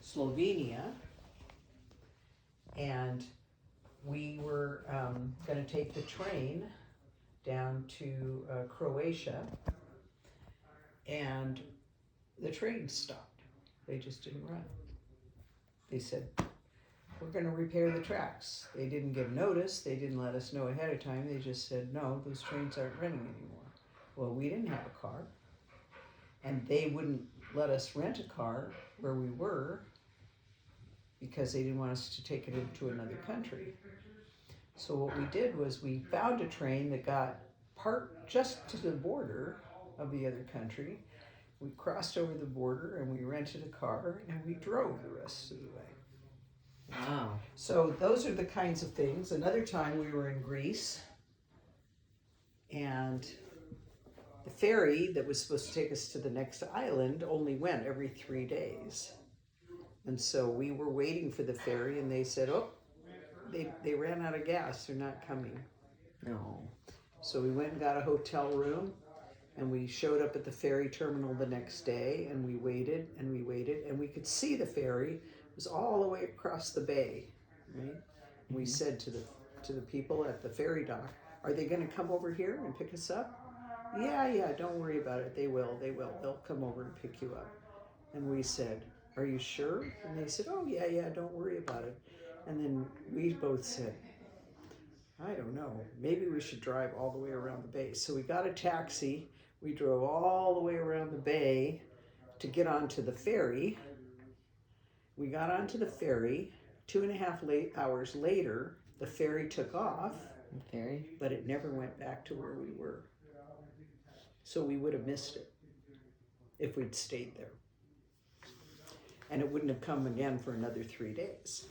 Slovenia, and we were going to take the train down to Croatia, and the train stopped. They just didn't run. They said, we're going to repair the tracks. They didn't give notice. They didn't let us know ahead of time. They just said, no, those trains aren't running anymore. Well, we didn't have a car, and they wouldn't let us rent a car where we were because they didn't want us to take it into another country. So what we did was we found a train that got parked just to the border of the other country. We crossed over the border and we rented a car and we drove the rest of the way. Wow. So those are the kinds of things. Another time we were in Greece, and the ferry that was supposed to take us to the next island only went every 3 days. And so we were waiting for the ferry, and they said, oh, they ran out of gas. They're not coming. No. So we went and got a hotel room, and we showed up at the ferry terminal the next day, and we waited, and we waited, and we could see the ferry. It was all the way across the bay, right? And we said to the people at the ferry dock, are they going to come over here and pick us up? Yeah, don't worry about it. They will. They'll come over and pick you up. And we said, are you sure? And they said, oh, yeah, don't worry about it. And then we both said, I don't know, maybe we should drive all the way around the bay. So we got a taxi. We drove all the way around the bay to get onto the ferry. We got onto the ferry. 2.5 hours later, the ferry took off. The ferry? But it never went back to where we were. So we would have missed it if we'd stayed there. And it wouldn't have come again for another 3 days.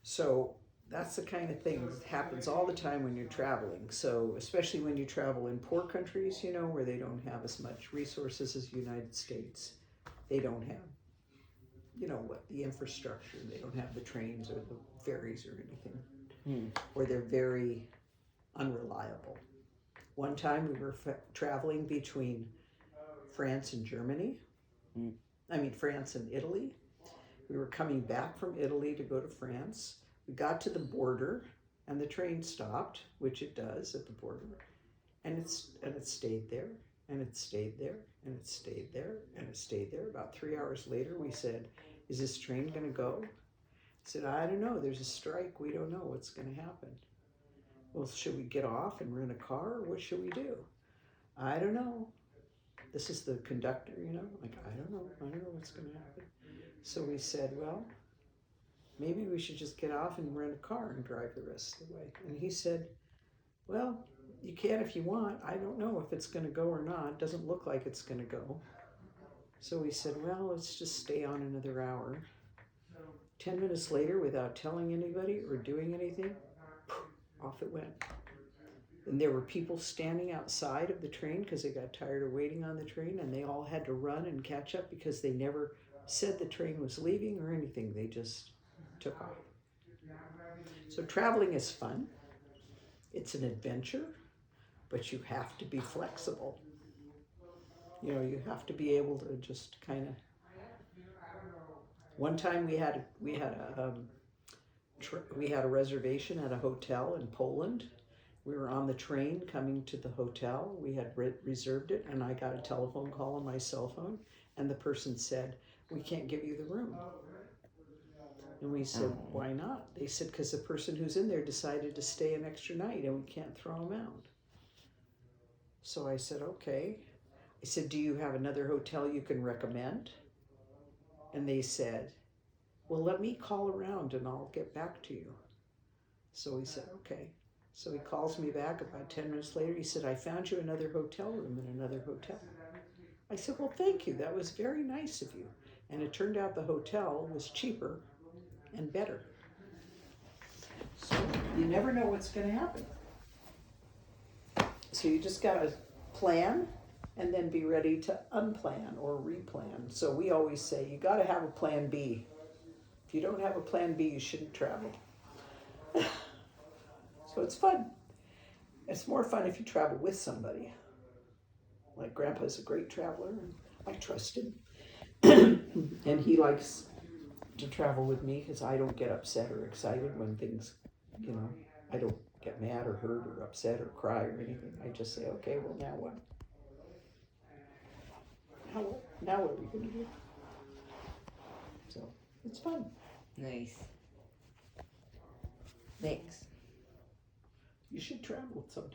So that's the kind of thing that happens all the time when you're traveling. So especially when you travel in poor countries, where they don't have as much resources as the United States. They don't have, the infrastructure. They don't have the trains or the ferries or anything. Or they're very unreliable. One time we were traveling between France and Germany. France and Italy. We were coming back from Italy to go to France. We got to the border and the train stopped, which it does at the border. And it stayed there, and it stayed there, and it stayed there, and it stayed there. About 3 hours later, we said, is this train going to go? I said, I don't know. There's a strike. We don't know what's going to happen. Well, should we get off and rent a car, or what should we do? I don't know. This is the conductor, like, I don't know what's going to happen. So we said, well, maybe we should just get off and rent a car and drive the rest of the way. And he said, well, you can if you want. I don't know if it's going to go or not. It doesn't look like it's going to go. So we said, well, let's just stay on another hour. 10 minutes later, without telling anybody or doing anything, off it went. And there were people standing outside of the train because they got tired of waiting on the train, and they all had to run and catch up because they never said the train was leaving or anything. They just took off. So traveling is fun. It's an adventure, but you have to be flexible. You have to be able to just kind of. One time we had a reservation at a hotel in Poland. We were on the train coming to the hotel. We had reserved it, and I got a telephone call on my cell phone, and the person said, we can't give you the room. And we said, why not? They said, because the person who's in there decided to stay an extra night, and we can't throw them out. So I said, okay. I said, do you have another hotel you can recommend? And they said, well, let me call around, and I'll get back to you. So we said, okay. So he calls me back about 10 minutes later. He said, I found you another hotel room in another hotel. I said, well, thank you. That was very nice of you. And it turned out the hotel was cheaper and better. So you never know what's going to happen. So you just got to plan and then be ready to unplan or replan. So we always say you got to have a plan B. If you don't have a plan B, you shouldn't travel. So it's fun. It's more fun if you travel with somebody. Like Grandpa's a great traveler, and I trust him. And he likes to travel with me because I don't get upset or excited when things, you know, I don't get mad or hurt or upset or cry or anything. I just say, okay, well, now what? Now what are we going to do? So it's fun. Nice. Thanks. You should travel sometime.